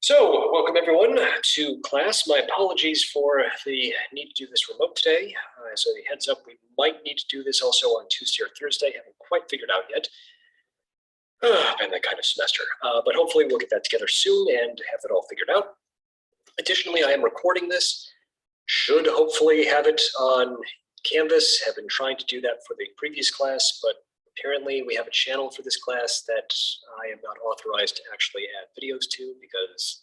So, welcome everyone to class. My apologies for the need to do this remote today. So, a heads up, we might need to do this also on Tuesday or Thursday. Haven't quite figured out yet. Been that kind of semester, but hopefully we'll get that together soon and have it all figured out. Additionally, I am recording this. Should hopefully have it on Canvas. Have been trying to do that for the previous class, but apparently we have a channel for this class that I am not authorized to actually add videos to because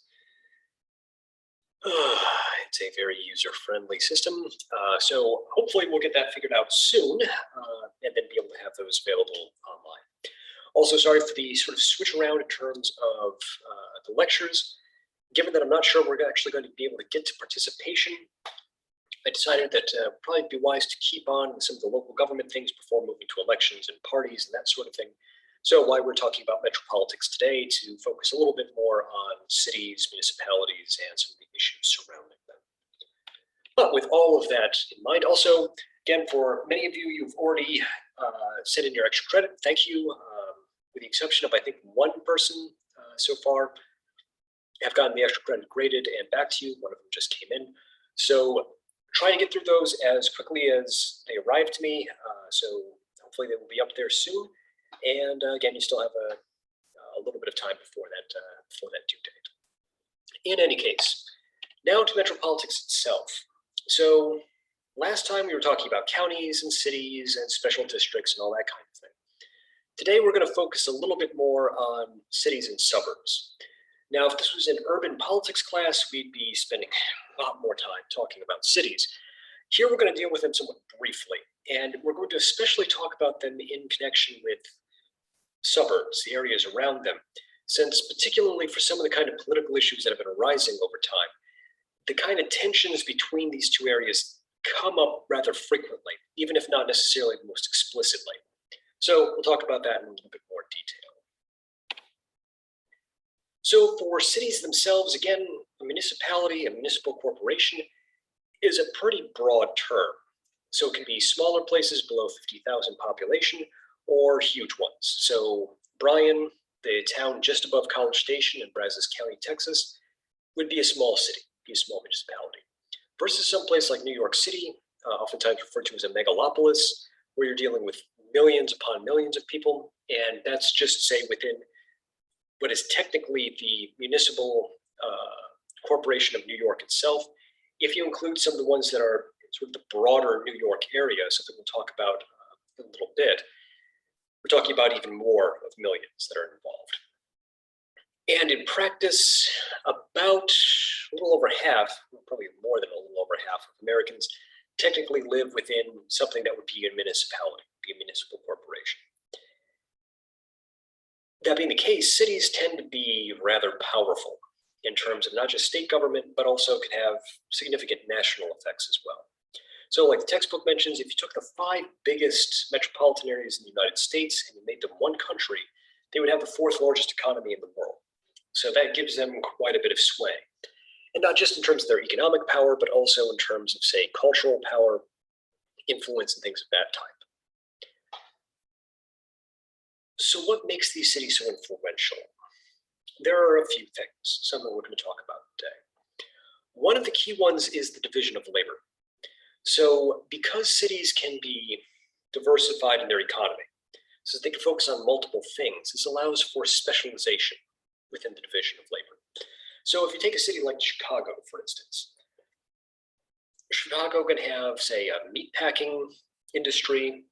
it's a very user-friendly system. So hopefully we'll get that figured out soon and then be able to have those available online. Also, sorry for the sort of switch around in terms of the lectures. Given that I'm not sure we're actually going to be able to get to participation, I decided that it would probably be wise to keep on with some of the local government things before moving to elections and parties and that sort of thing. So why we're talking about Metropolitics today, to focus a little bit more on cities, municipalities, and some of the issues surrounding them. But with all of that in mind, also, again, for many of you, you've already sent in your extra credit. Thank you. With the exception of, I think, one person so far, have gotten the extra credit graded and back to you. One of them just came in. So try to get through those as quickly as they arrive to me. So hopefully they will be up there soon. And again, you still have a little bit of time before that due date. In any case, now to Metropolitics itself. So last time we were talking about counties and cities and special districts and all that kind of thing. Today we're going to focus a little bit more on cities and suburbs. Now, if this was an urban politics class, we'd be spending a lot more time talking about cities. Here we're going to deal with them somewhat briefly, and we're going to especially talk about them in connection with suburbs, the areas around them, since particularly for some of the kind of political issues that have been arising over time, the kind of tensions between these two areas come up rather frequently, even if not necessarily most explicitly. So we'll talk about that in a little bit more detail. So for cities themselves, again, a municipality, a municipal corporation is a pretty broad term. So it can be smaller places below 50,000 population or huge ones. So Bryan, the town just above College Station in Brazos County, Texas, would be a small city, be a small municipality. Versus someplace like New York City, oftentimes referred to as a megalopolis, where you're dealing with millions upon millions of people. And that's just, say, within what is technically the municipal corporation of New York itself. If you include some of the ones that are sort of the broader New York area, something we'll talk about in a little bit, we're talking about even more of millions that are involved. And in practice, about a little over half, probably more than a little over half of Americans technically live within something that would be a municipality, be a municipal corporation. That being the case, cities tend to be rather powerful in terms of not just state government, but also can have significant national effects as well. So like the textbook mentions, if you took the 5 biggest metropolitan areas in the United States and you made them one country, they would have the 4th largest economy in the world. So that gives them quite a bit of sway. And not just in terms of their economic power, but also in terms of, say, cultural power, influence, and things of that type. So what makes these cities so influential? There are a few things, some that we're going to talk about today. One of the key ones is the division of labor. So because cities can be diversified in their economy, so they can focus on multiple things, this allows for specialization within the division of labor. So if you take a city like Chicago, for instance, Chicago can have, say, a meatpacking industry,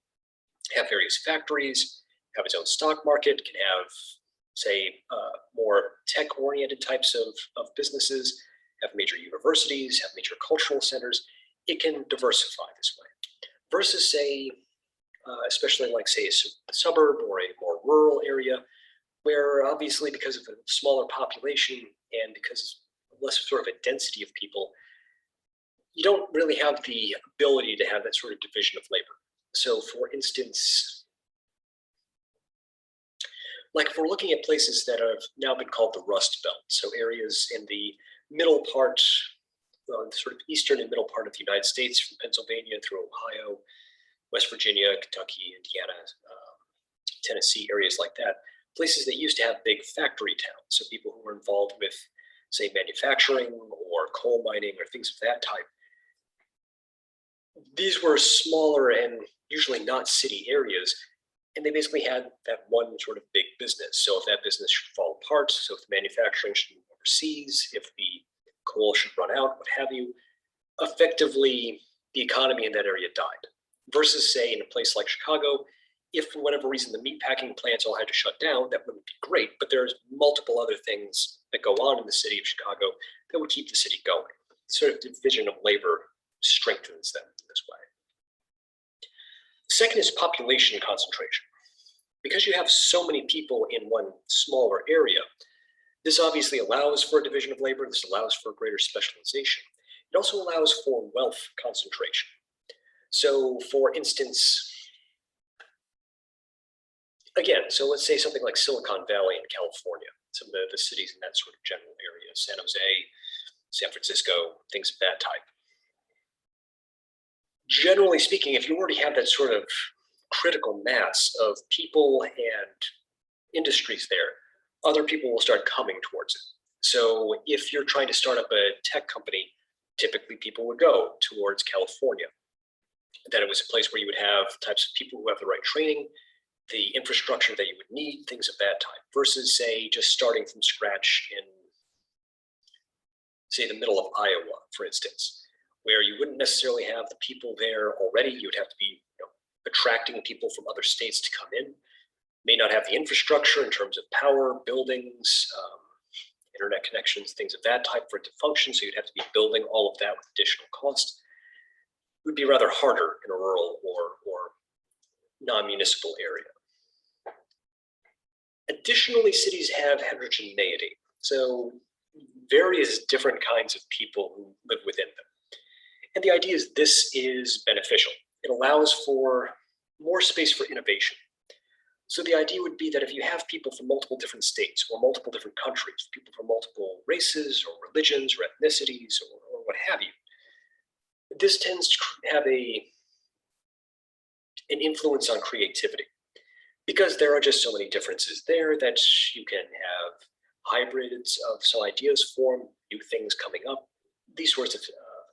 have various factories, have its own stock market, can have, say, more tech-oriented types of businesses, have major universities, have major cultural centers. It can diversify this way. Versus, say, especially like, say, a suburb or a more rural area, where obviously because of a smaller population and because of less sort of a density of people, you don't really have the ability to have that sort of division of labor. So for instance, like if we're looking at places that have now been called the Rust Belt, so areas in the middle part, the sort of eastern and middle part of the United States, from Pennsylvania through Ohio, West Virginia, Kentucky, Indiana, Tennessee, areas like that, places that used to have big factory towns, so people who were involved with say, manufacturing or coal mining or things of that type. These were smaller and usually not city areas, and they basically had that one sort of big business. So if that business should fall apart, so if the manufacturing should move overseas, if the coal should run out, what have you, effectively the economy in that area died. Versus, say, in a place like Chicago, if for whatever reason the meatpacking plants all had to shut down, that wouldn't be great, but there's multiple other things that go on in the city of Chicago that would keep the city going. Sort of division of labor strengthens them in this way. Second is population concentration. Because you have so many people in one smaller area, this obviously allows for a division of labor. This allows for greater specialization. It also allows for wealth concentration. So for instance, again, so let's say something like Silicon Valley in California, some of the cities in that sort of general area, San Jose, San Francisco, things of that type. Generally speaking, if you already have that sort of critical mass of people and industries there, other people will start coming towards it. So if you're trying to start up a tech company, typically people would go towards California. That it was a place where you would have types of people who have the right training, the infrastructure that you would need, things of that type, versus, say, just starting from scratch in, say, the middle of Iowa, for instance, where you wouldn't necessarily have the people there already. You would have to be attracting people from other states to come in. May not have the infrastructure in terms of power, buildings, internet connections, things of that type for it to function. So you'd have to be building all of that with additional cost. It would be rather harder in a rural or non-municipal area. Additionally, cities have heterogeneity. So various different kinds of people who live within them. And the idea is this is beneficial. It allows for more space for innovation. So the idea would be that if you have people from multiple different states or multiple different countries, people from multiple races or religions or ethnicities or what have you, this tends to have an influence on creativity because there are just so many differences there that you can have hybrids of some ideas form, new things coming up, these sorts of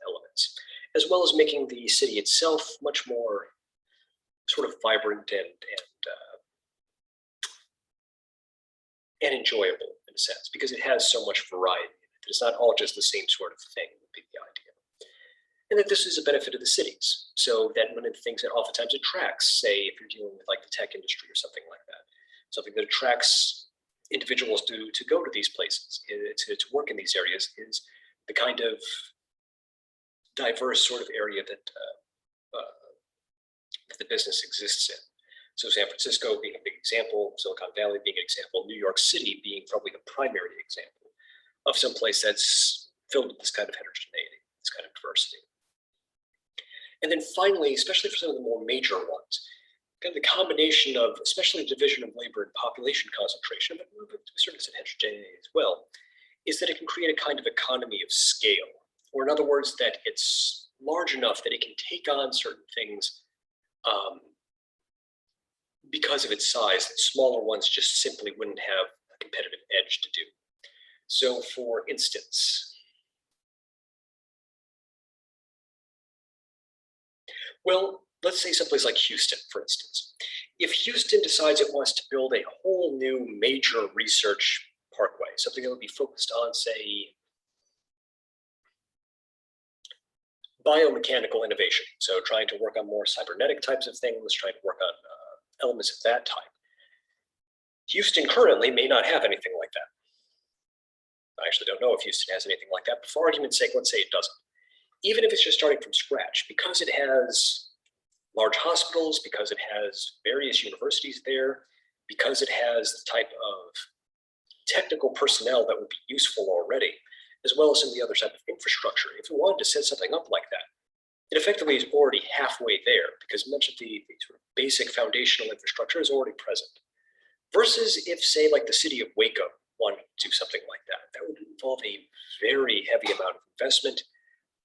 elements, as well as making the city itself much more sort of vibrant and enjoyable in a sense, because it has so much variety. It's not all just the same sort of thing would be the idea. And that this is a benefit of the cities. So that one of the things that oftentimes attracts, say, if you're dealing with like the tech industry or something like that, something that attracts individuals to go to these places, to work in these areas, is the kind of diverse sort of area that the business exists in. So San Francisco being a big example, Silicon Valley being an example, New York City being probably the primary example of some place that's filled with this kind of heterogeneity, this kind of diversity. And then finally, especially for some of the more major ones, kind of the combination of, especially division of labor and population concentration, but to a certain extent heterogeneity as well, is that it can create a kind of economy of scale. Or in other words, that it's large enough that it can take on certain things because of its size that smaller ones just simply wouldn't have a competitive edge to do. So for instance, well, let's say someplace like Houston, for instance. If Houston decides it wants to build a whole new major research parkway, something that would be focused on, say, biomechanical innovation, so trying to work on more cybernetic types of things, trying to work on elements of that type. Houston currently may not have anything like that. I actually don't know if Houston has anything like that, but for argument's sake, let's say it doesn't. Even if it's just starting from scratch, because it has large hospitals, because it has various universities there, because it has the type of technical personnel that would be useful already, as well as some of the other type of infrastructure. If we wanted to set something up like that, it effectively is already halfway there because much of the sort of basic foundational infrastructure is already present. Versus if, say, like the city of Waco wanted to do something like that, that would involve a very heavy amount of investment,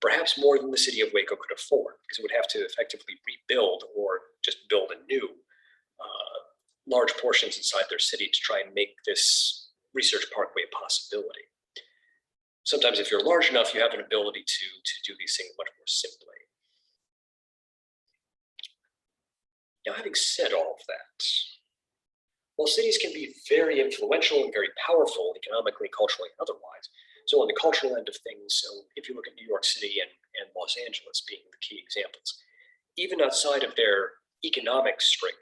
perhaps more than the city of Waco could afford, because it would have to effectively rebuild or just build anew large portions inside their city to try and make this research parkway a possibility. Sometimes if you're large enough, you have an ability to do these things much more simply. Now, having said all of that, while cities can be very influential and very powerful economically, culturally, and otherwise, so on the cultural end of things, so if you look at New York City and Los Angeles being the key examples, even outside of their economic strength,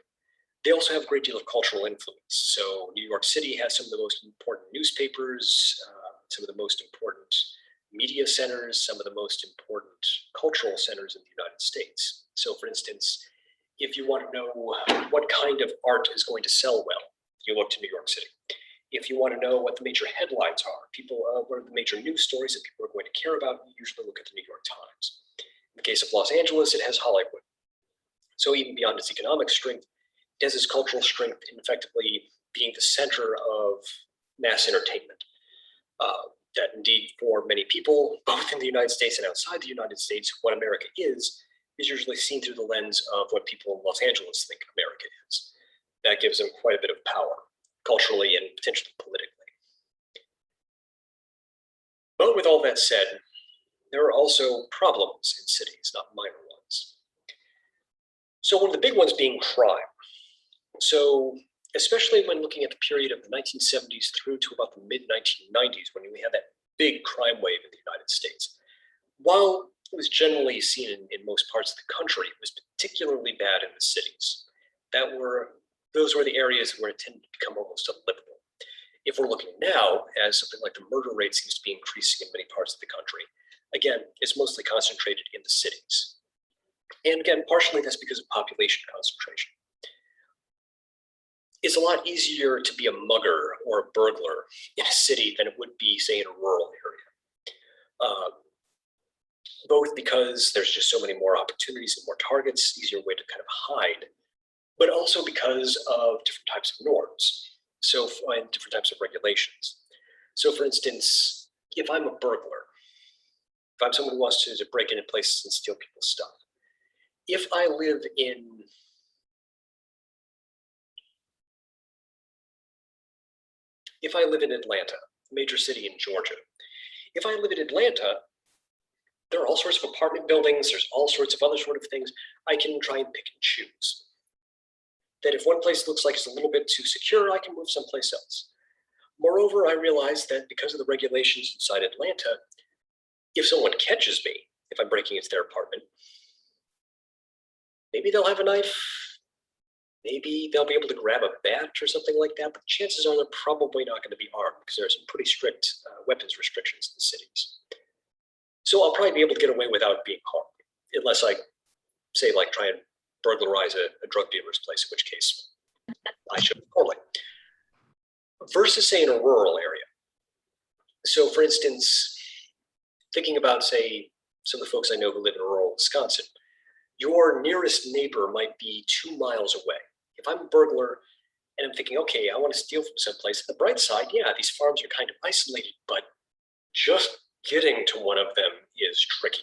they also have a great deal of cultural influence. So New York City has some of the most important newspapers, some of the most important media centers, some of the most important cultural centers in the United States. So for instance, if you want to know what kind of art is going to sell well, you look to New York City. If you want to know what the major headlines are, what are the major news stories that people are going to care about, you usually look at the New York Times. In the case of Los Angeles, it has Hollywood. So even beyond its economic strength, it has its cultural strength in effectively being the center of mass entertainment. That indeed, for many people, both in the United States and outside the United States, what America is usually seen through the lens of what people in Los Angeles think America is. That gives them quite a bit of power, culturally and potentially politically. But with all that said, there are also problems in cities, not minor ones. So one of the big ones being crime. So especially when looking at the period of the 1970s through to about the mid-1990s, when we had that big crime wave in the United States, while it was generally seen in most parts of the country, it was particularly bad in the cities. Those were the areas where it tended to become almost unlivable. If we're looking now, as something like the murder rate seems to be increasing in many parts of the country, again, it's mostly concentrated in the cities. And again, partially that's because of population concentration. It's a lot easier to be a mugger or a burglar in a city than it would be, say, in a rural area. Both because there's just so many more opportunities and more targets, easier way to kind of hide, but also because of different types of norms, and different types of regulations. So for instance, if I'm a burglar, if I'm someone who wants to break into places and steal people's stuff, if I live in Atlanta, a major city in Georgia, if I live in Atlanta, there are all sorts of apartment buildings, there's all sorts of other sort of things. I can try and pick and choose. That if one place looks like it's a little bit too secure, I can move someplace else. Moreover, I realize that because of the regulations inside Atlanta, if someone catches me, if I'm breaking into their apartment, maybe they'll have a knife, maybe they'll be able to grab a bat or something like that, but chances are they're probably not going to be armed because there are some pretty strict weapons restrictions in the cities. So I'll probably be able to get away without being harmed, unless I, say, like try and burglarize a drug dealer's place, in which case I should totally. Versus, say, in a rural area. So for instance, thinking about, say, some of the folks I know who live in rural Wisconsin, your nearest neighbor might be 2 miles away. If I'm a burglar and I'm thinking, okay, I want to steal from someplace, the bright side, yeah, these farms are kind of isolated, but just getting to one of them is tricky.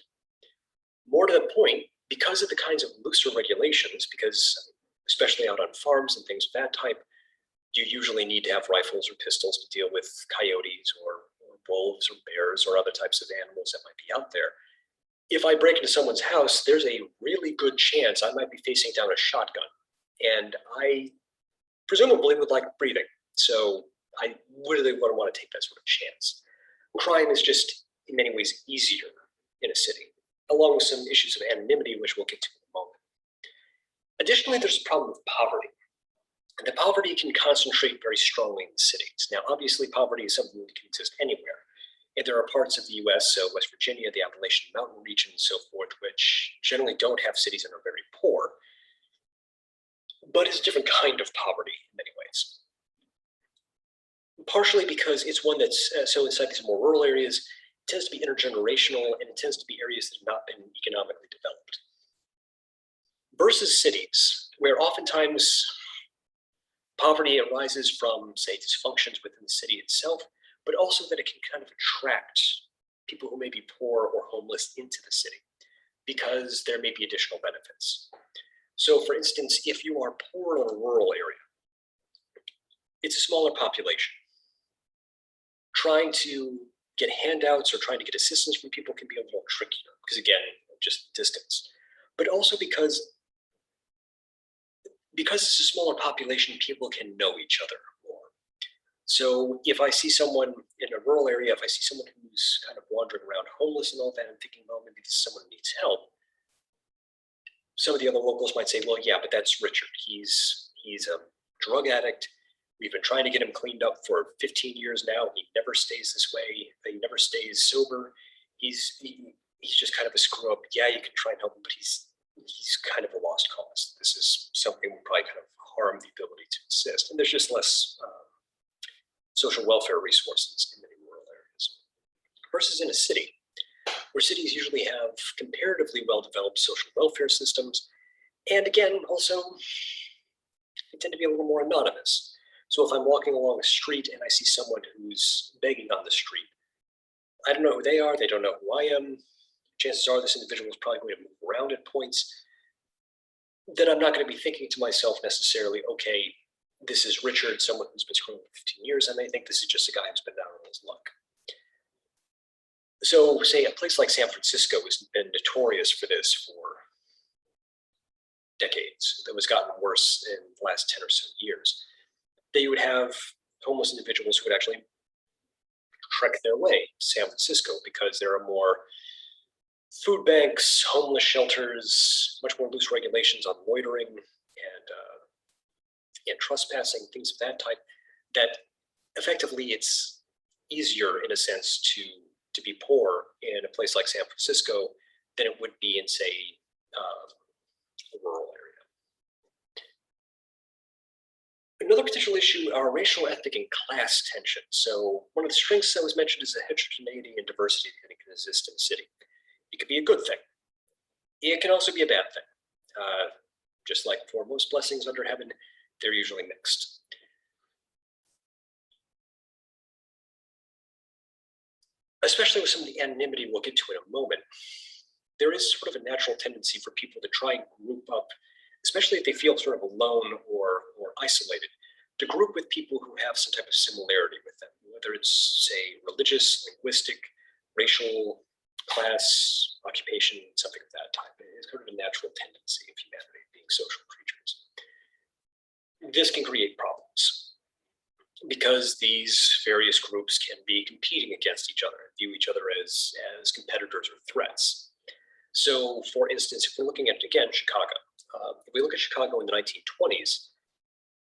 More to the point, because of the kinds of looser regulations, because especially out on farms and things of that type, you usually need to have rifles or pistols to deal with coyotes or wolves or bears or other types of animals that might be out there. If I break into someone's house, there's a really good chance I might be facing down a shotgun. And I presumably would like breathing. So I really wouldn't want to take that sort of chance. Crime is just in many ways easier in a city, along with some issues of anonymity, which we'll get to in a moment. Additionally, there's a problem with poverty. And the poverty can concentrate very strongly in the cities. Now, obviously, poverty is something that can exist anywhere. And there are parts of the US, so West Virginia, the Appalachian Mountain region, and so forth, which generally don't have cities and are very poor. But it's a different kind of poverty in many ways. Partially because it's one that's, so inside these more rural areas, it tends to be intergenerational and it tends to be areas that have not been economically developed. Versus cities, where oftentimes poverty arises from, say, dysfunctions within the city itself, but also that it can kind of attract people who may be poor or homeless into the city because there may be additional benefits. So for instance, if you are poor in a rural area, it's a smaller population. Trying to get handouts or trying to get assistance from people can be a little trickier because, again, just distance. But also because it's a smaller population, people can know each other more. So if I see someone in a rural area, if I see someone who's kind of wandering around homeless and all that, I'm thinking, well, maybe this is someone who needs help. Some of the other locals might say, well, yeah, but that's Richard. He's a drug addict. We've been trying to get him cleaned up for 15 years now. He never stays this way. He never stays sober. He's just kind of a screw up. Yeah, you can try and help him, but he's kind of a lost cause. This is something will probably kind of harm the ability to assist. And there's just less social welfare resources in many rural areas versus in a city, where cities usually have comparatively well-developed social welfare systems. And again, also, they tend to be a little more anonymous. So if I'm walking along a street and I see someone who's begging on the street, I don't know who they are, they don't know who I am. Chances are this individual is probably going to move around at points. Then I'm not going to be thinking to myself necessarily, okay, this is Richard, someone who's been screwing for 15 years. I may think this is just a guy who's been down on his luck. So say a place like San Francisco has been notorious for this for decades. That was gotten worse in the last 10 or so years. They would have homeless individuals who would actually trek their way to San Francisco because there are more food banks, homeless shelters, much more loose regulations on loitering and trespassing, things of that type, that effectively it's easier in a sense to be poor in a place like San Francisco than it would be in, say, a rural area. Another potential issue are racial, ethnic, and class tensions. So one of the strengths that was mentioned is the heterogeneity and diversity that can exist in a city. It could be a good thing. It can also be a bad thing. Just like for most blessings under heaven, they're usually mixed. Especially with some of the anonymity we'll get to in a moment, there is sort of a natural tendency for people to try and group up, especially if they feel sort of alone or isolated, to group with people who have some type of similarity with them, whether it's, say, religious, linguistic, racial, class, occupation, something of that type. It's kind of a natural tendency of humanity, being social creatures. This can create problems because these various groups can be competing against each other, view each other as competitors or threats. So, for instance, if we're looking at, again, Chicago, if we look at Chicago in the 1920s,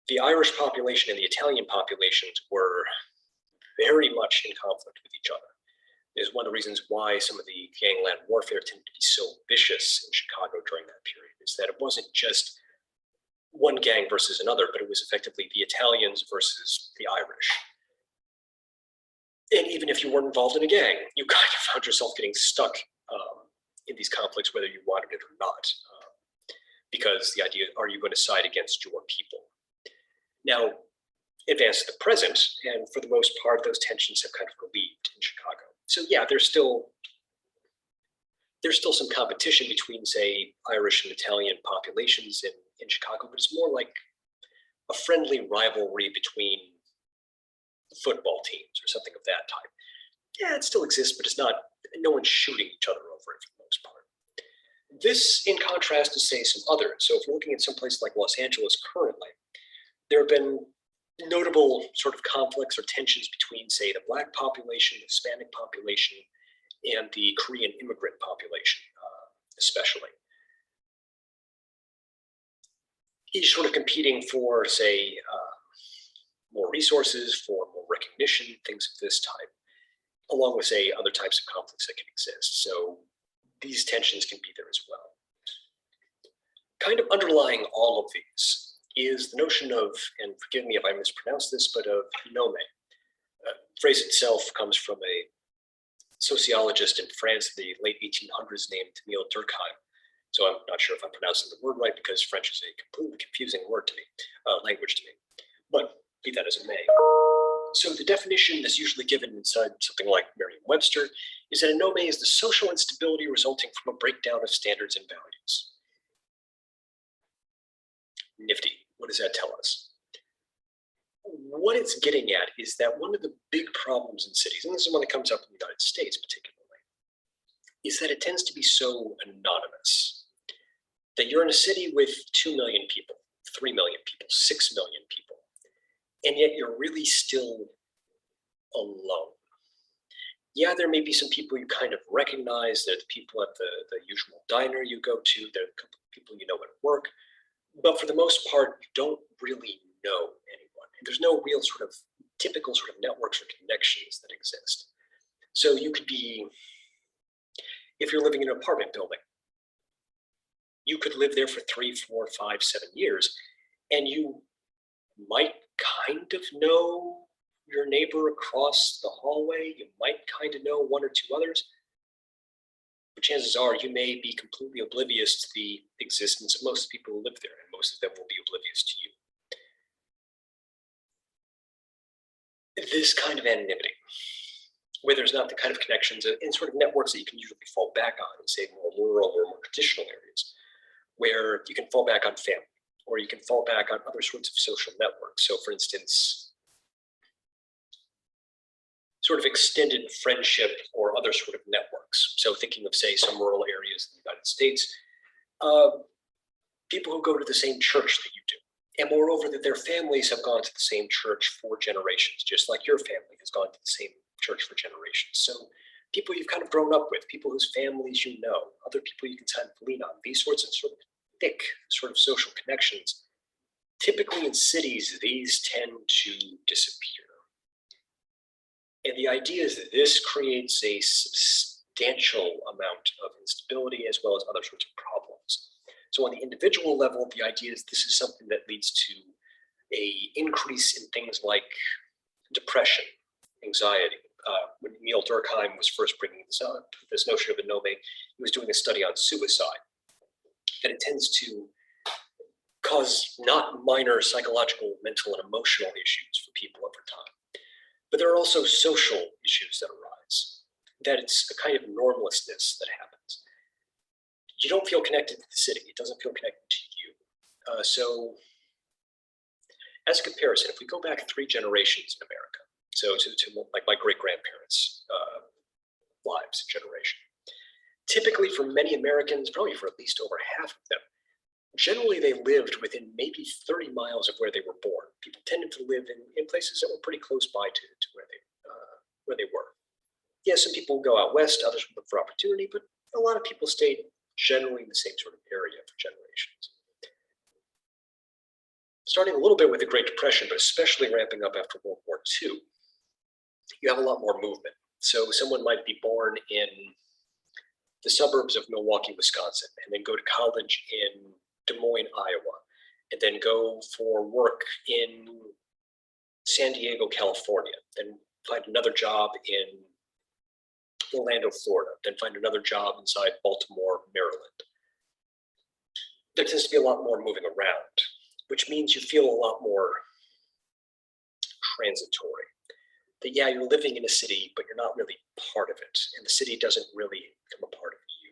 the Irish population and the Italian populations were very much in conflict with each other. Is one of the reasons why some of the gangland warfare tended to be so vicious in Chicago during that period, is that it wasn't just one gang versus another, but it was effectively the Italians versus the Irish. And even if you weren't involved in a gang, you kind of found yourself getting stuck in these conflicts, whether you wanted it or not. Because the idea, are you going to side against your people? Now, advance to the present, and for the most part, those tensions have kind of relieved in Chicago. So yeah, there's still some competition between, say, Irish and Italian populations in Chicago, but it's more like a friendly rivalry between football teams or something of that type. Yeah, it still exists, but it's not, no one's shooting each other over it for the most part. This in contrast to, say, some others. So if we're looking at some place like Los Angeles currently, there have been notable sort of conflicts or tensions between, say, the Black population, the Hispanic population, and the Korean immigrant population, especially. Each sort of competing for, say, more resources, for more recognition, things of this type, along with, say, other types of conflicts that can exist. So these tensions can be there as well. Kind of underlying all of these is the notion of, and forgive me if I mispronounce this, but of nome. The phrase itself comes from a sociologist in France in the late 1800s named Emile Durkheim. So I'm not sure if I'm pronouncing the word right because French is a completely confusing word to me, language to me. But be that as it may. So the definition that's usually given inside something like Merriam-Webster is that a nome is the social instability resulting from a breakdown of standards and values. Nifty. What does that tell us? what it's getting at is that one of the big problems in cities, and this is one that comes up in the United States particularly, is that it tends to be so anonymous. That you're in a city with 2 million people, 3 million people, 6 million people, and yet you're really still alone. Yeah, there may be some people you kind of recognize. They're the people at the usual diner you go to. They're a couple of people you know at work. But for the most part, you don't really know anyone. And there's no real sort of typical sort of networks or connections that exist. So you could be, if you're living in an apartment building, you could live there for 3, 4, 5, 7 years, and you might kind of know your neighbor across the hallway. You might kind of know 1 or 2 others, but chances are you may be completely oblivious to the existence of most people who live there, and most of them will be oblivious to you. This kind of anonymity, where there's not the kind of connections and sort of networks that you can usually fall back on in, say, more rural or more traditional areas, where you can fall back on family, or you can fall back on other sorts of social networks. So for instance, sort of extended friendship or other sort of networks. So thinking of, say, some rural areas in the United States, people who go to the same church that you do. And moreover, that their families have gone to the same church for generations, just like your family has gone to the same church for generations. So people you've kind of grown up with, people whose families you know, other people you can kind of lean on, these sorts of sort of thick sort of social connections. Typically in cities, these tend to disappear. And the idea is that this creates a substantial amount of instability as well as other sorts of problems. So on the individual level, the idea is this is something that leads to an increase in things like depression, anxiety. When Neil Durkheim was first bringing this up, this notion of ANOME, he was doing a study on suicide, that it tends to cause not minor psychological, mental, and emotional issues for people over time. But there are also social issues that arise, that it's a kind of normlessness that happens. You don't feel connected to the city. It doesn't feel connected to you. So as a comparison, if we go back 3 generations in America, so to like my great-grandparents' lives generation, typically for many Americans, probably for at least over half of them, generally they lived within maybe 30 miles of where they were born. People tended to live in places that were pretty close by to where they were. Yes, some people go out west, others look for opportunity, but a lot of people stayed generally in the same sort of area for generations. Starting a little bit with the Great Depression, but especially ramping up after World War II, you have a lot more movement. So someone might be born in the suburbs of Milwaukee, Wisconsin, and then go to college in Des Moines, Iowa, and then go for work in San Diego, California, then find another job in Orlando, Florida, then find another job inside Baltimore, Maryland. There tends to be a lot more moving around, which means you feel a lot more transitory. That yeah, you're living in a city, but you're not really part of it, and the city doesn't really become a part of you.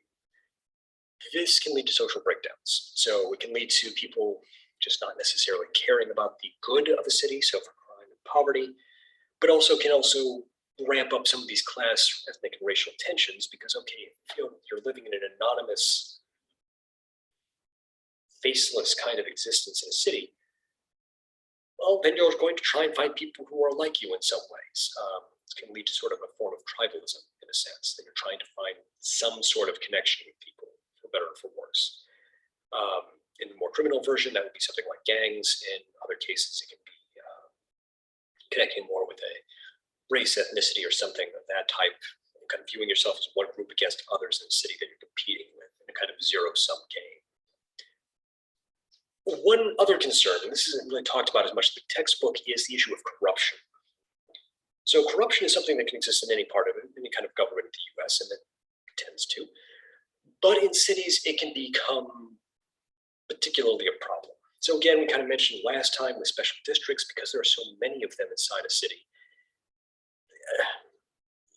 This can lead to social breakdowns. So it can lead to people just not necessarily caring about the good of the city, so for crime and poverty, but also can ramp up some of these class, ethnic, and racial tensions because, okay, if you're living in an anonymous, faceless kind of existence in a city, well, then you're going to try and find people who are like you in some ways. It can lead to sort of a form of tribalism in a sense, that you're trying to find some sort of connection with people, for better or for worse. In the more criminal version, that would be something like gangs. In other cases, it can be connecting more with a race, ethnicity, or something of that type, kind of viewing yourself as one group against others in a city that you're competing with in a kind of zero-sum game. One other concern, and this isn't really talked about as much in the textbook, is the issue of corruption. So corruption is something that can exist in any part of it, any kind of government in the US, and it tends to. But in cities, it can become particularly a problem. So again, we kind of mentioned last time with special districts, because there are so many of them inside a city,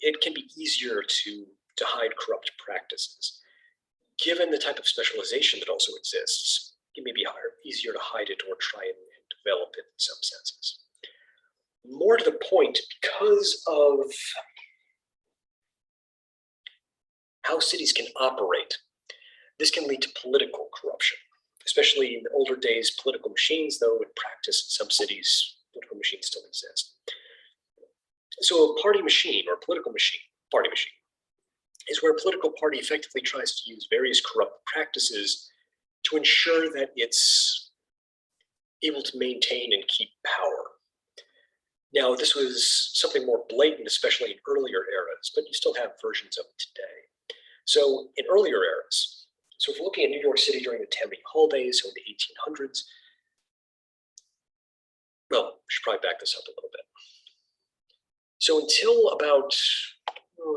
it can be easier to hide corrupt practices. Given the type of specialization that also exists, it may be easier to hide it or try and develop it in some senses. More to the point, because of how cities can operate, this can lead to political corruption, especially in the older days. Political machines, though in practice in some cities, political machines still exist. So a party machine, or political machine, party machine, is where a political party effectively tries to use various corrupt practices to ensure that it's able to maintain and keep power. Now, this was something more blatant, especially in earlier eras, but you still have versions of it today. So in earlier eras, so if we're looking at New York City during the Tammany Hall days, so in the 1800s, well, we should probably back this up a little bit. So until about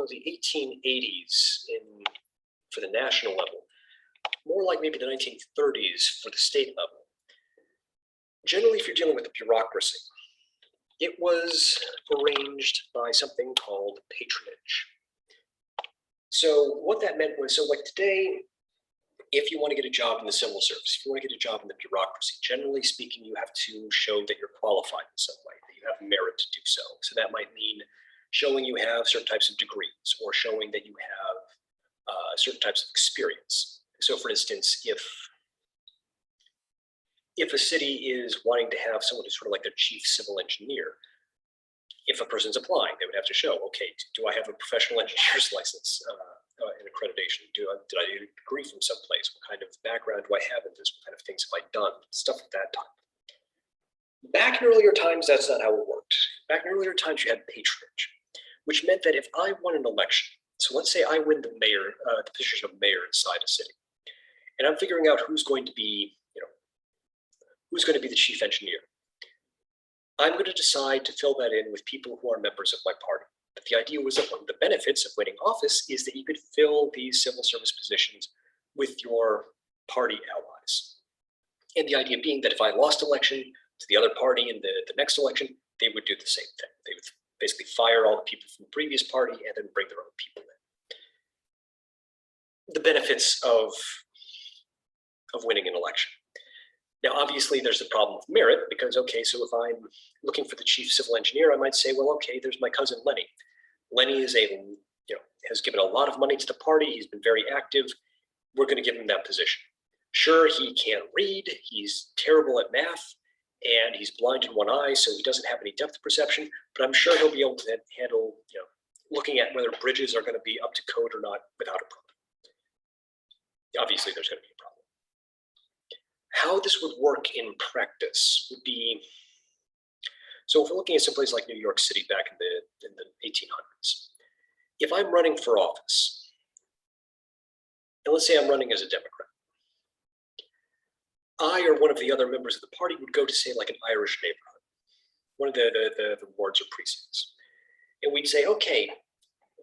the 1880s for the national level, more like maybe the 1930s for the state level, generally if you're dealing with the bureaucracy, it was arranged by something called patronage. So what that meant was, so like today, if you want to get a job in the civil service, if you want to get a job in the bureaucracy, generally speaking, you have to show that you're qualified in some way, that you have merit to do so. So that might mean showing you have certain types of degrees, or showing that you have certain types of experience. So for instance, if a city is wanting to have someone who's sort of like their chief civil engineer, if a person's applying, they would have to show, okay, do I have a professional engineer's license and accreditation? Did I get a degree from someplace? What kind of background do I have in this? What kind of things have I done? Stuff at that time. Back in earlier times, that's not how it worked. Back in earlier times, you had patronage, which meant that if I won an election, so let's say I win the mayor, the position of mayor inside a city, and I'm figuring out who's going to be, who's going to be the chief engineer. I'm going to decide to fill that in with people who are members of my party. But the idea was that one of the benefits of winning office is that you could fill these civil service positions with your party allies. And the idea being that if I lost election to the other party in the next election, they would do the same thing. They would basically fire all the people from the previous party and then bring their own people in. The benefits of winning an election. Now, obviously, there's the problem of merit because, okay, so if I'm looking for the chief civil engineer, I might say, well, okay, there's my cousin Lenny. Lenny is has given a lot of money to the party. He's been very active. We're going to give him that position. Sure, he can't read. He's terrible at math, and he's blind in one eye, so he doesn't have any depth perception. But I'm sure he'll be able to handle, looking at whether bridges are going to be up to code or not without a problem. Obviously, there's going to be a problem. How this would work in practice would be, so if we're looking at some place like New York City back in the 1800s, if I'm running for office, and let's say I'm running as a Democrat, I or one of the other members of the party would go to, say, like an Irish neighborhood, one of the wards or precincts, and we'd say, okay,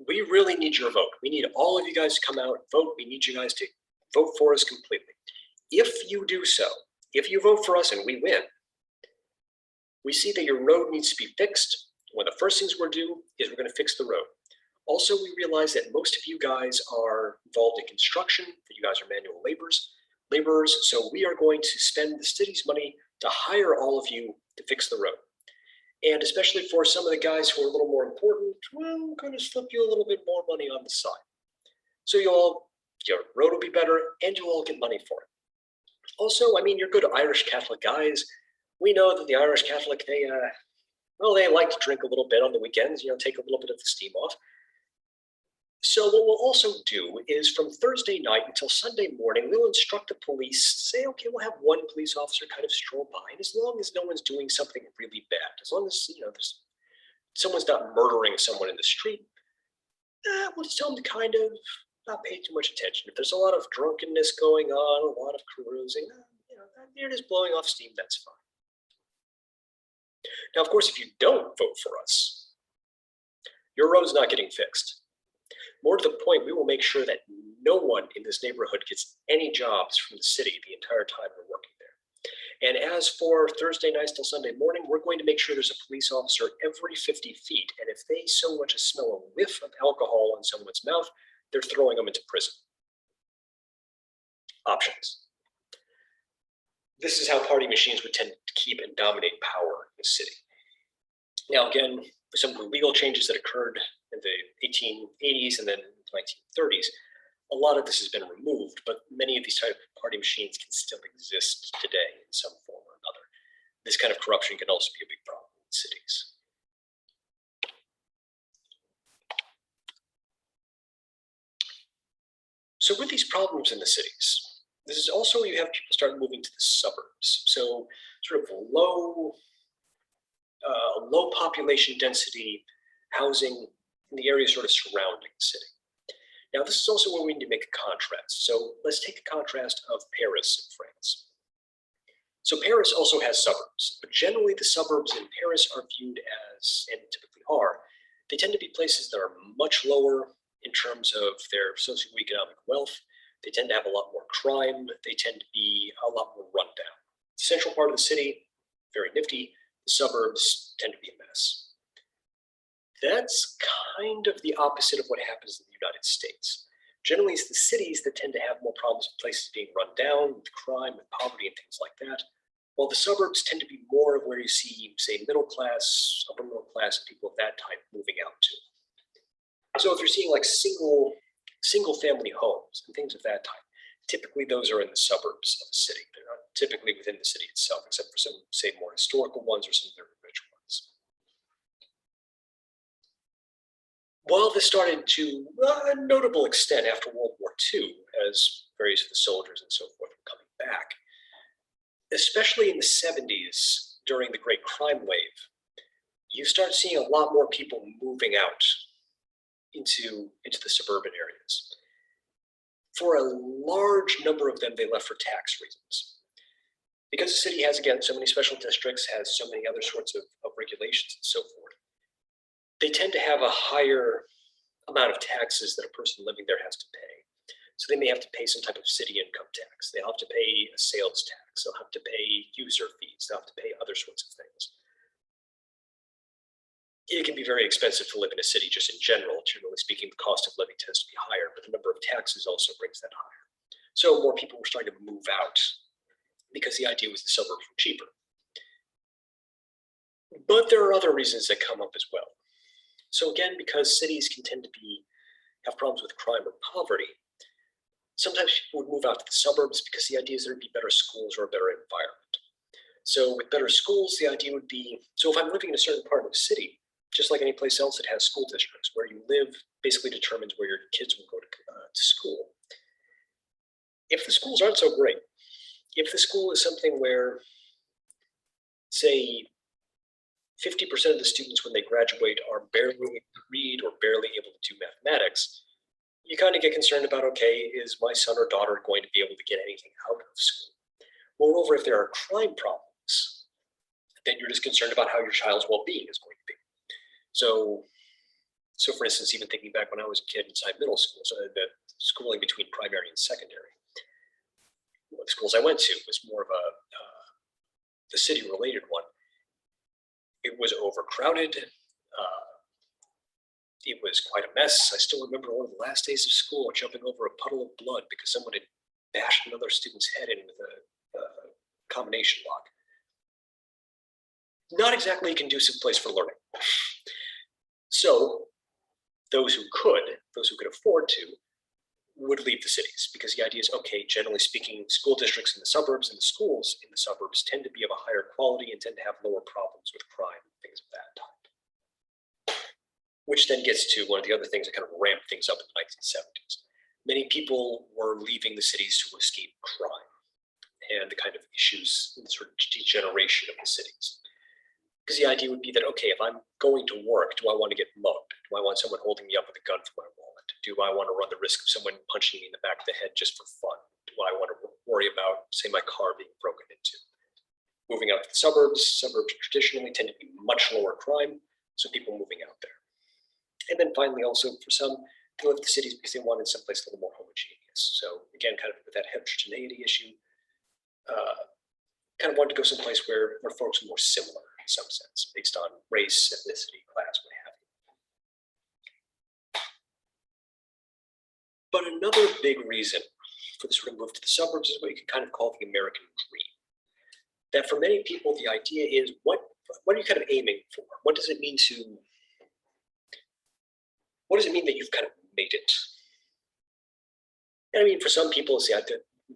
we really need your vote. We need all of you guys to come out and vote. We need you guys to vote for us completely. If you do so, if you vote for us and we win, we see that your road needs to be fixed. One of the first things we're do is we're going to fix the road. Also, we realize that most of you guys are involved in construction, that you guys are manual laborers, so we are going to spend the city's money to hire all of you to fix the road. And especially for some of the guys who are a little more important, well, I'm going to slip you a little bit more money on the side. So your road will be better and you'll all get money for it. Also, I mean, you're good Irish Catholic guys. We know that the Irish Catholic, they like to drink a little bit on the weekends, take a little bit of the steam off. So what we'll also do is from Thursday night until Sunday morning, we'll instruct the police, say, okay, we'll have one police officer kind of stroll by, and as long as no one's doing something really bad, as long as, someone's not murdering someone in the street, we'll just tell them to kind of not pay too much attention. If there's a lot of drunkenness going on, a lot of carousing, they're just blowing off steam, that's fine. Now, of course, if you don't vote for us, your road's not getting fixed. More to the point, we will make sure that no one in this neighborhood gets any jobs from the city the entire time we're working there. And as for Thursday nights till Sunday morning, we're going to make sure there's a police officer every 50 feet. And if they so much as smell a whiff of alcohol in someone's mouth, they're throwing them into prison. Options. This is how party machines would tend to keep and dominate power in the city. Now, again, with some of the legal changes that occurred in the 1880s and then 1930s, a lot of this has been removed, but many of these type of party machines can still exist today in some form or another. This kind of corruption can also be a big problem in cities. So with these problems in the cities, this is also where you have people start moving to the suburbs. So sort of low population density housing in the areas sort of surrounding the city. Now, this is also where we need to make a contrast. So let's take a contrast of Paris in France. So Paris also has suburbs, but generally the suburbs in Paris are viewed as, and typically are, they tend to be places that are much lower in terms of their socioeconomic wealth. They tend to have a lot more crime. They tend to be a lot more rundown. The central part of the city, very nifty. The suburbs tend to be a mess. That's kind of the opposite of what happens in the United States. Generally, it's the cities that tend to have more problems with places being run down, with crime, with poverty, and things like that, while the suburbs tend to be more of where you see, say, middle class, upper middle class, people of that type moving out to. So if you're seeing like single family homes and things of that type, typically those are in the suburbs of the city. They're not typically within the city itself, except for some, say, more historical ones or some very rich ones. While this started to a notable extent after World War II, as various of the soldiers and so forth were coming back, especially in the 70s during the Great Crime Wave, you start seeing a lot more people moving out into the suburban areas. For a large number of them, they left for tax reasons. Because the city has, again, so many special districts, has so many other sorts of regulations and so forth, they tend to have a higher amount of taxes that a person living there has to pay. So they may have to pay some type of city income tax. They'll have to pay a sales tax. They'll have to pay user fees. They'll have to pay other sorts of things. It can be very expensive to live in a city just in general. Generally speaking, the cost of living tends to be higher, but the number of taxes also brings that higher. So more people were starting to move out because the idea was the suburbs were cheaper. But there are other reasons that come up as well. So again, because cities can tend to have problems with crime or poverty, sometimes people would move out to the suburbs because the idea is there'd be better schools or a better environment. So with better schools, the idea would be, so if I'm living in a certain part of the city, just like any place else that has school districts, where you live basically determines where your kids will go to school. If the schools aren't so great, if the school is something where, say, 50% of the students when they graduate are barely able to read or barely able to do mathematics, you kind of get concerned about, okay, is my son or daughter going to be able to get anything out of school? Moreover, if there are crime problems, then you're just concerned about how your child's well-being is going to be. So for instance, even thinking back when I was a kid inside middle school, so the schooling between primary and secondary, the schools I went to was more of the city-related one. It was overcrowded. It was quite a mess. I still remember one of the last days of school jumping over a puddle of blood because someone had bashed another student's head in with a combination lock. Not exactly a conducive place for learning. So those who could afford to, would leave the cities because the idea is, okay, generally speaking, school districts in the suburbs and the schools in the suburbs tend to be of a higher quality and tend to have lower problems with crime and things of that type. Which then gets to one of the other things that kind of ramped things up in the 1970s. Many people were leaving the cities to escape crime and the kind of issues and sort of degeneration of the cities. Because the idea would be that, okay, if I'm going to work, do I want to get mugged? Do I want someone holding me up with a gun for my wallet? Do I want to run the risk of someone punching me in the back of the head just for fun? Do I want to worry about, say, my car being broken into? Moving out to the suburbs traditionally tend to be much lower crime, so people moving out there. And then finally, also for some, they left the cities because they wanted someplace a little more homogeneous. So again, kind of with that heterogeneity issue, kind of wanted to go someplace where folks are more similar in some sense, based on race, ethnicity, class, what have you. But another big reason for this sort of move to the suburbs is what you can kind of call the American dream. That for many people, the idea is, what what are you kind of aiming for? What does it mean that you've kind of made it? And I mean, for some people, see,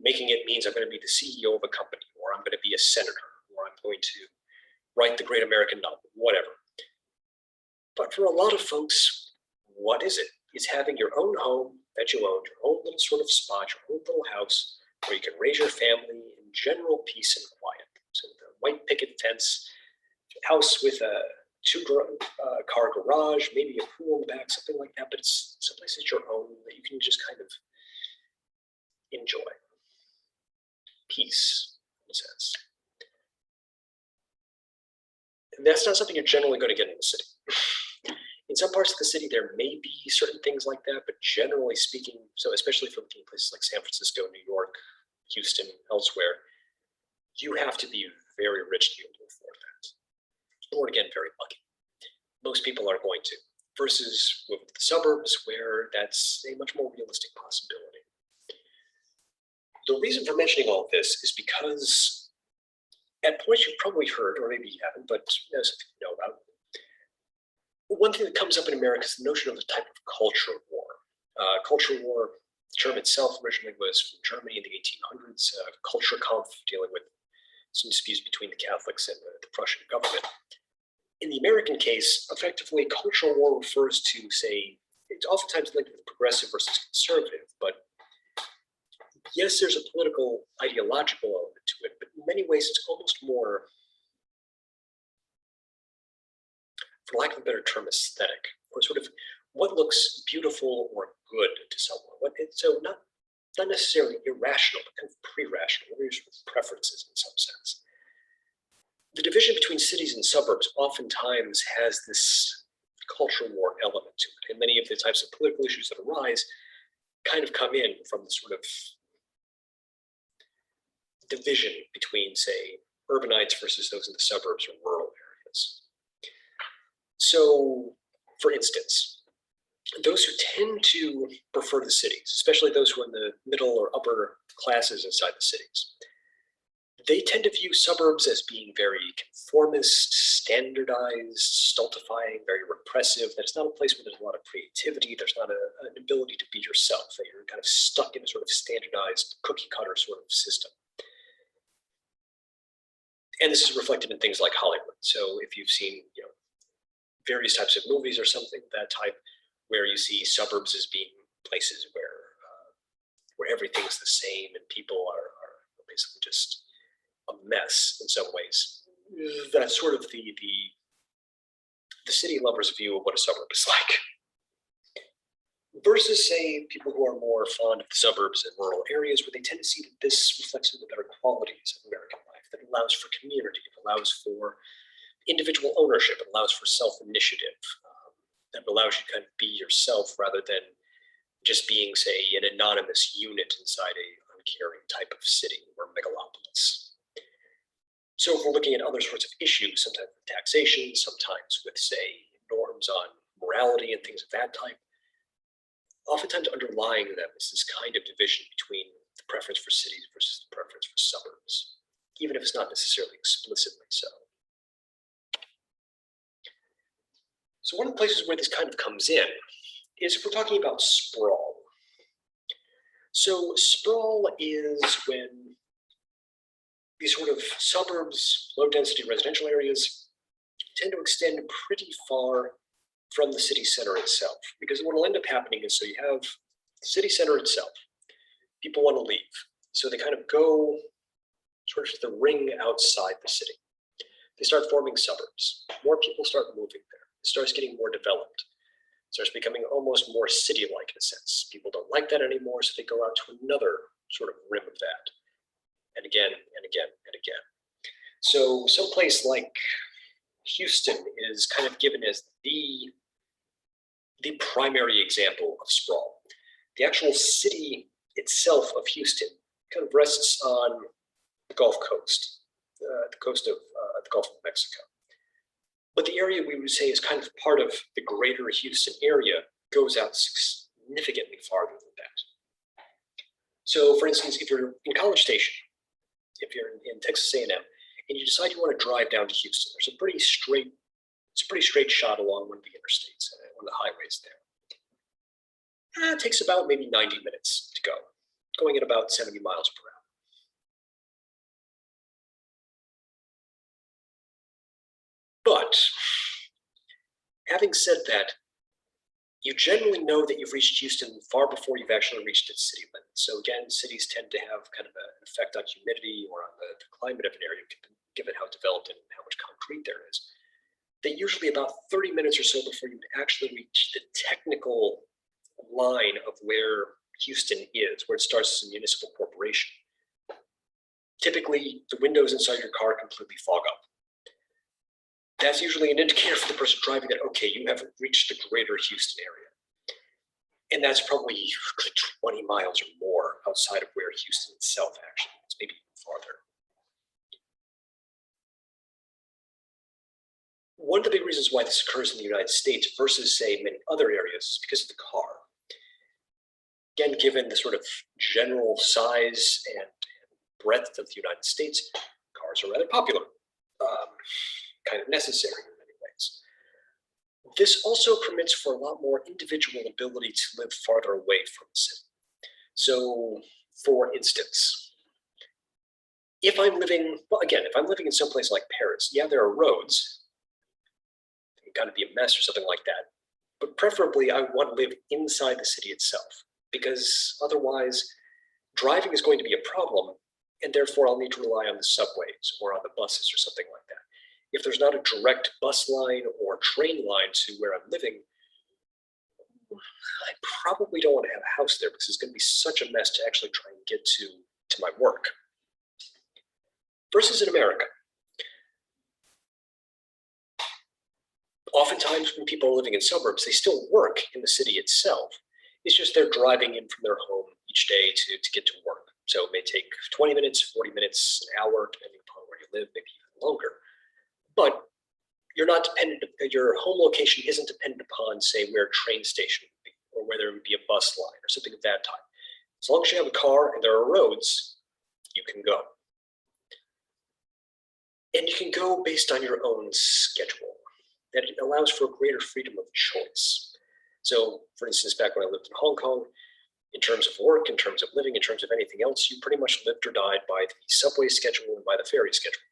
making it means I'm going to be the CEO of a company, or I'm going to be a senator, or I'm going to write the great American novel, whatever. But for a lot of folks, what is it? It's having your own home that you own, your own little sort of spot, your own little house where you can raise your family in general peace and quiet. So the white picket fence, house with a two-car garage, maybe a pool in the back, something like that, but it's someplace that's your own that you can just kind of enjoy. Peace, in a sense. And that's not something you're generally going to get in the city. In some parts of the city, there may be certain things like that, but generally speaking, so especially from places like San Francisco, New York, Houston, elsewhere, you have to be very rich to be able to afford that. Or again, very lucky. Most people are going to, versus moving to the suburbs where that's a much more realistic possibility. The reason for mentioning all of this is because at points you've probably heard, or maybe you haven't, but there's something you know about. One thing that comes up in America is the notion of a type of culture war. Culture war, the term itself originally was from Germany in the 1800s, culture Kampf, dealing with some disputes between the Catholics and the Prussian government. In the American case, effectively, cultural war refers to, say, it's oftentimes linked with progressive versus conservative, but yes, there's a political, ideological element to it, but in many ways, it's almost more, for lack of a better term, aesthetic, or sort of what looks beautiful or good to someone. So not necessarily irrational, but kind of pre-rational, what are your sort of preferences in some sense. The division between cities and suburbs oftentimes has this cultural war element to it, and many of the types of political issues that arise kind of come in from the sort of division between, say, urbanites versus those in the suburbs or rural areas. So, for instance, those who tend to prefer the cities, especially those who are in the middle or upper classes inside the cities, they tend to view suburbs as being very conformist, standardized, stultifying, very repressive, that it's not a place where there's a lot of creativity, there's not an ability to be yourself, that you're kind of stuck in a sort of standardized cookie cutter sort of system. And this is reflected in things like Hollywood. So if you've seen, various types of movies or something of that type, where you see suburbs as being places where everything's the same and people are basically just a mess in some ways. That's sort of the city lover's view of what a suburb is like. Versus, say, people who are more fond of the suburbs and rural areas, where they tend to see that this reflects some of the better qualities of American life, that allows for community, it allows for individual ownership, it allows for self-initiative, that allows you to kind of be yourself rather than just being, say, an anonymous unit inside a uncaring type of city or megalopolis. So if we're looking at other sorts of issues, sometimes with taxation, sometimes with, say, norms on morality and things of that type, oftentimes underlying them is this kind of division between the preference for cities versus the preference for suburbs, even if it's not necessarily explicitly so. So one of the places where this kind of comes in is if we're talking about sprawl. So sprawl is when these sort of suburbs, low-density residential areas tend to extend pretty far from the city center itself. Because what will end up happening is, so you have the city center itself, people want to leave. So they kind of go sort of to the ring outside the city. They start forming suburbs. More people start moving there. It starts getting more developed. It starts becoming almost more city-like in a sense. People don't like that anymore, so they go out to another sort of rim of that. And again, and again, and again. So someplace like Houston is kind of given as the primary example of sprawl. The actual city itself of Houston kind of rests on the Gulf Coast, the coast of the Gulf of Mexico. But the area we would say is kind of part of the greater Houston area goes out significantly farther than that. So for instance, if you're in College Station, if you're in Texas A&M, and you decide you want to drive down to Houston. It's a pretty straight shot along one of the interstates, one of the highways there. It takes about maybe 90 minutes to go, going at about 70 miles per hour. But having said that, you generally know that you've reached Houston far before you've actually reached its city limits. So again, cities tend to have kind of an effect on humidity or on the climate of an area, given how developed and how much concrete there is. That usually about 30 minutes or so before you actually reach the technical line of where Houston is, where it starts as a municipal corporation. Typically, the windows inside your car completely fog up. That's usually an indicator for the person driving that, okay, you haven't reached the greater Houston area. And that's probably 20 miles or more outside of where Houston itself actually is, maybe even farther. One of the big reasons why this occurs in the United States versus, say, many other areas is because of the car. Again, given the sort of general size and breadth of the United States, cars are rather popular. Kind of necessary in many ways. This also permits for a lot more individual ability to live farther away from the city. So, for instance, if I'm living in some place like Paris, yeah, there are roads. It can kind of be a mess or something like that. But preferably, I want to live inside the city itself, because otherwise, driving is going to be a problem, and therefore I'll need to rely on the subways or on the buses or something like that. If there's not a direct bus line or train line to where I'm living, I probably don't want to have a house there because it's going to be such a mess to actually try and get to my work. Versus in America. Oftentimes when people are living in suburbs, they still work in the city itself. It's just they're driving in from their home each day to get to work. So it may take 20 minutes, 40 minutes, an hour, depending upon where you live, maybe even longer. But you're not dependent, your home location isn't dependent upon, say, where a train station would be, or where there would be a bus line or something of that type. As long as you have a car and there are roads, you can go. And you can go based on your own schedule. That allows for greater freedom of choice. So, for instance, back when I lived in Hong Kong, in terms of work, in terms of living, in terms of anything else, you pretty much lived or died by the subway schedule and by the ferry schedule.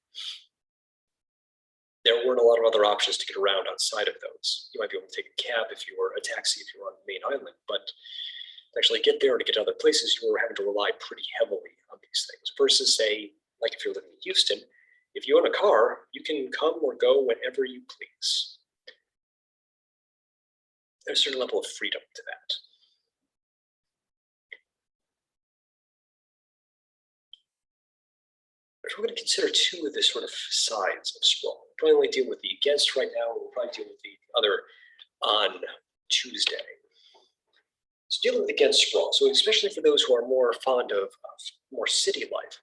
There weren't a lot of other options to get around outside of those. You might be able to take a cab if you were a taxi if you were on the main island, but to actually get there and to get to other places, you were having to rely pretty heavily on these things. Versus, say, like if you're living in Houston, if you own a car, you can come or go whenever you please. There's a certain level of freedom to that. But we're going to consider two of the sort of sides of sprawl. We'll probably only deal with the against right now. We'll probably deal with the other on Tuesday. So dealing with against sprawl. So especially for those who are more fond of more city life,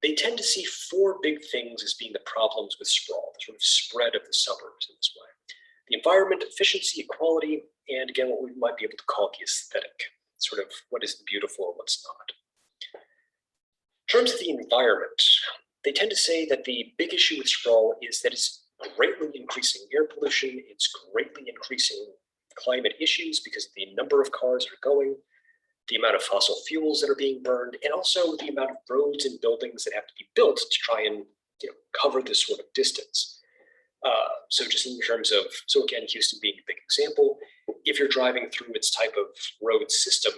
they tend to see four big things as being the problems with sprawl, the sort of spread of the suburbs in this way. The environment, efficiency, equality, and again, what we might be able to call the aesthetic, sort of what is beautiful and what's not. In terms of the environment, they tend to say that the big issue with sprawl is that it's greatly increasing air pollution, it's greatly increasing climate issues because of the number of cars that are going, the amount of fossil fuels that are being burned, and also the amount of roads and buildings that have to be built to try and cover this sort of distance. So just in terms of, so again, Houston being a big example, if you're driving through its type of road system,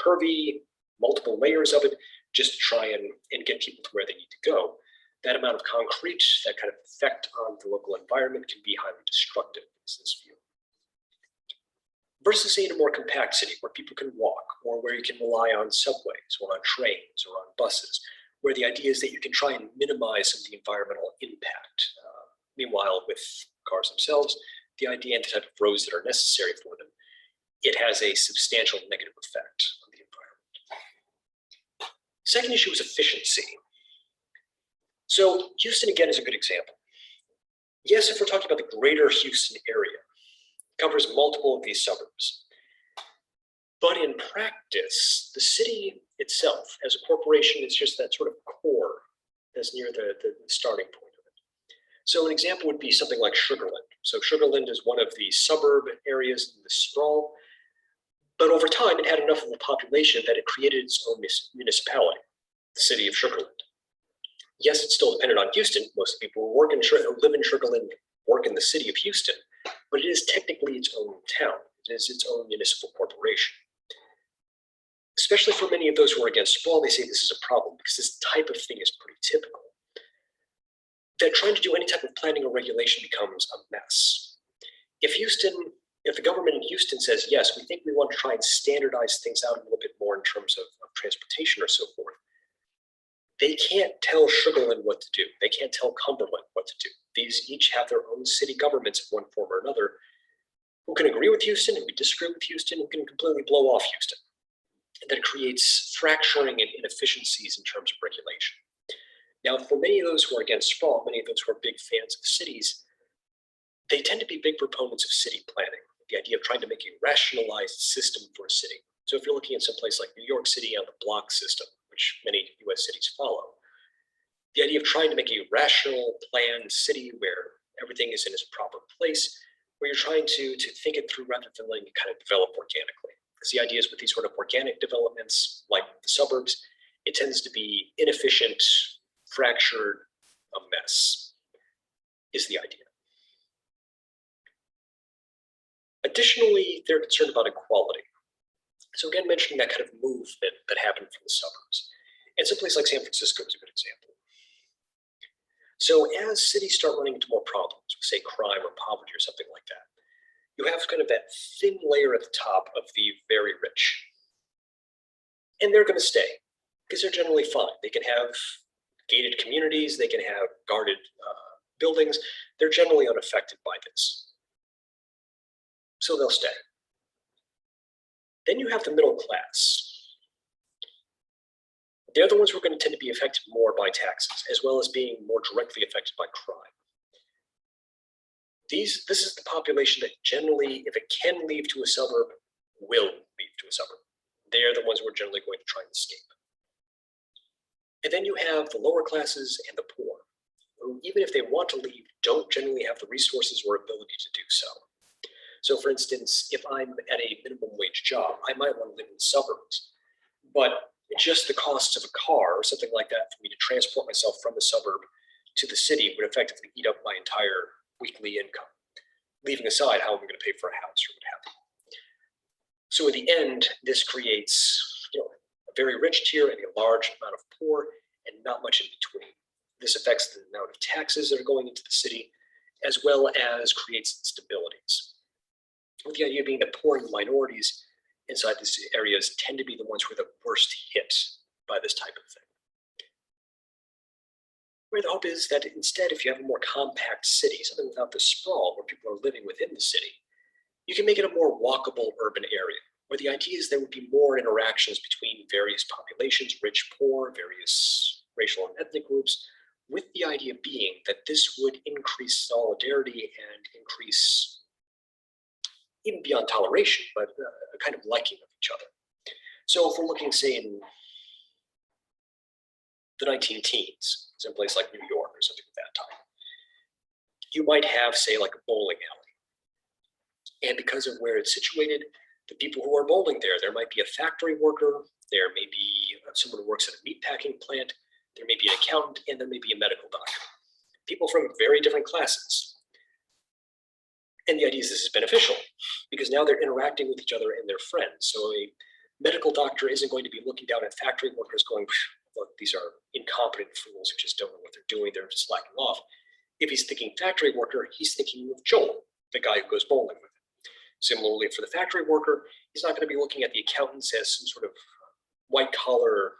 curvy, multiple layers of it, just to try and get people to where they need to go, that amount of concrete, that kind of effect on the local environment can be highly destructive, is this view. Versus, say, in a more compact city where people can walk, or where you can rely on subways, or on trains, or on buses, where the idea is that you can try and minimize some of the environmental impact. Meanwhile, with cars themselves, the idea and the type of roads that are necessary for them, it has a substantial negative effect on the environment. Second issue is efficiency. So Houston, again, is a good example. Yes, if we're talking about the greater Houston area, it covers multiple of these suburbs. But in practice, the city itself, as a corporation, is just that sort of core That's near the starting point of it. So an example would be something like Sugarland. So Sugarland is one of the suburb areas in the sprawl, but over time it had enough of a population that it created its own municipality, the city of Sugarland. Yes, it's still dependent on Houston. Most people who live in Sugarland work in the city of Houston, but it is technically its own town. It is its own municipal corporation. Especially for many of those who are against sprawl, they say this is a problem because this type of thing is pretty typical. That trying to do any type of planning or regulation becomes a mess. If the government in Houston says, yes, we think we want to try and standardize things out a little bit more in terms of transportation or so forth, they can't tell Sugarland what to do. They can't tell Cumberland what to do. These each have their own city governments of one form or another who can agree with Houston, who can disagree with Houston, who can completely blow off Houston. And that creates fracturing and inefficiencies in terms of regulation. Now, for many of those who are against sprawl, many of those who are big fans of cities, they tend to be big proponents of city planning, the idea of trying to make a rationalized system for a city. So if you're looking at some place like New York City on the block system, which many US cities follow, the idea of trying to make a rational planned city where everything is in its proper place, where you're trying to think it through rather than letting it kind of develop organically. Because the idea is with these sort of organic developments, like the suburbs, it tends to be inefficient, fractured, a mess, is the idea. Additionally, they're concerned about equality. So again, mentioning that kind of movement that happened from the suburbs. And someplace like San Francisco is a good example. So as cities start running into more problems, say crime or poverty or something like that, you have kind of that thin layer at the top of the very rich. And they're going to stay because they're generally fine. They can have gated communities, they can have guarded buildings. They're generally unaffected by this. So they'll stay. Then you have the middle class. They're the ones who are going to tend to be affected more by taxes, as well as being more directly affected by crime. This is the population that generally, if it can leave to a suburb, will leave to a suburb. They're the ones who are generally going to try and escape. And then you have the lower classes and the poor, who even if they want to leave, don't generally have the resources or ability to do so. So for instance, if I'm at a minimum wage job, I might want to live in the suburbs, but just the costs of a car or something like that for me to transport myself from the suburb to the city would effectively eat up my entire weekly income, leaving aside how I'm going to pay for a house or what have you. So in the end, this creates a very rich tier and a large amount of poor and not much in between. This affects the amount of taxes that are going into the city, as well as creates instabilities. With the idea being that poor and minorities inside these areas tend to be the ones who are the worst hit by this type of thing. Where the hope is that instead, if you have a more compact city, something without the sprawl where people are living within the city, you can make it a more walkable urban area, where the idea is there would be more interactions between various populations, rich, poor, various racial and ethnic groups, with the idea being that this would increase solidarity and increase, even beyond toleration, but a kind of liking of each other. So if we're looking, say, in the 19-teens, someplace like New York or something at that time, you might have, say, like a bowling alley. And because of where it's situated, the people who are bowling there might be a factory worker, there may be someone who works at a meatpacking plant, there may be an accountant, and there may be a medical doctor. People from very different classes. And the idea is this is beneficial because now they're interacting with each other and their friends. So a medical doctor isn't going to be looking down at factory workers going, look, these are incompetent fools who just don't know what they're doing. They're just slacking off. If he's thinking factory worker, he's thinking of Joel, the guy who goes bowling with him. Similarly, for the factory worker, he's not going to be looking at the accountants as some sort of white collar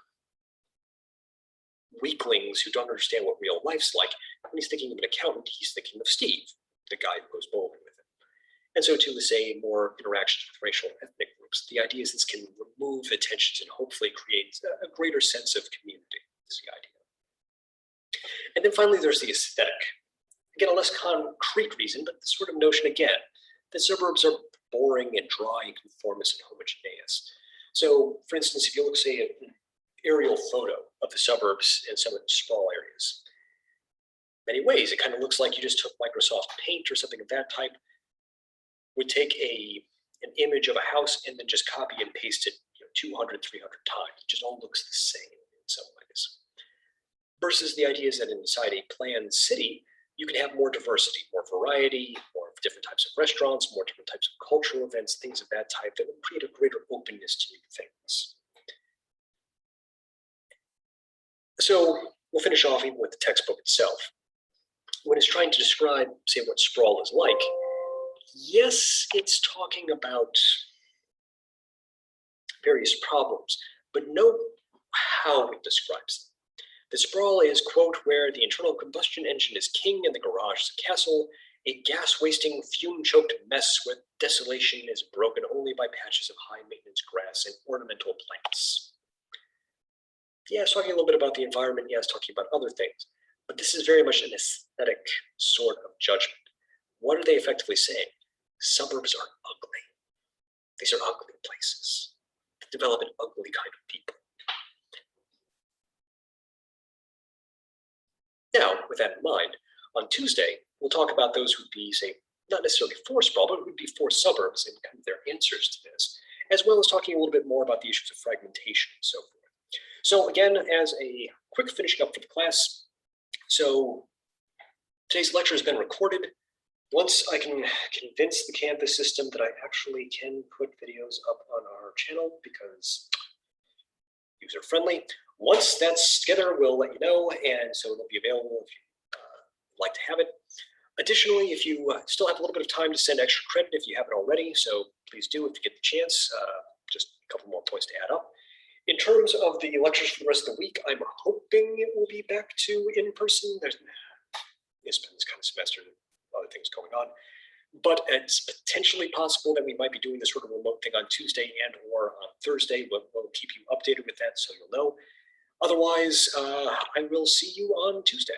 weaklings who don't understand what real life's like. When he's thinking of an accountant, he's thinking of Steve, the guy who goes bowling with him. And so too, say more interactions with racial and ethnic groups. The idea is this can remove the tensions and hopefully create a greater sense of community, is the idea. And then finally, there's the aesthetic. Again, a less concrete reason, but the sort of notion again, that suburbs are boring and dry and conformist and homogeneous. So for instance, if you look, say, aerial photo of the suburbs and some of the sprawl areas. Many ways, it kind of looks like you just took Microsoft Paint or something of that type, would take an image of a house and then just copy and paste it 200, 300 times. It just all looks the same in some ways. Versus the idea is that inside a planned city, you can have more diversity, more variety, more different types of restaurants, more different types of cultural events, things of that type that will create a greater openness to new things. So we'll finish off even with the textbook itself. When it's trying to describe, say, what sprawl is like, yes, it's talking about various problems, but note how it describes them. The sprawl is, quote, where the internal combustion engine is king and the garage is a castle, a gas-wasting, fume-choked mess where desolation is broken only by patches of high-maintenance grass and ornamental plants. Yeah, it's talking a little bit about the environment. Yeah, it's talking about other things. But this is very much an aesthetic sort of judgment. What are they effectively saying? Suburbs are ugly. These are ugly places that develop an ugly kind of people. Now, with that in mind, on Tuesday, we'll talk about those who'd be, say, not necessarily for sprawl, but who'd be for suburbs and kind of their answers to this, as well as talking a little bit more about the issues of fragmentation and so forth. So again, as a quick finishing up for the class, so today's lecture has been recorded. Once I can convince the Canvas system that I actually can put videos up on our channel because user-friendly, once that's together, we'll let you know, and so it'll be available if you'd like to have it. Additionally, if you still have a little bit of time to send extra credit if you haven't already, so please do if you get the chance, just a couple more points to add up. In terms of the lectures for the rest of the week, I'm hoping it will be back to in-person. It's been this kind of semester, other things going on, but it's potentially possible that we might be doing this sort of remote thing on Tuesday and or on Thursday. We'll keep you updated with that so you'll know. Otherwise, I will see you on Tuesday.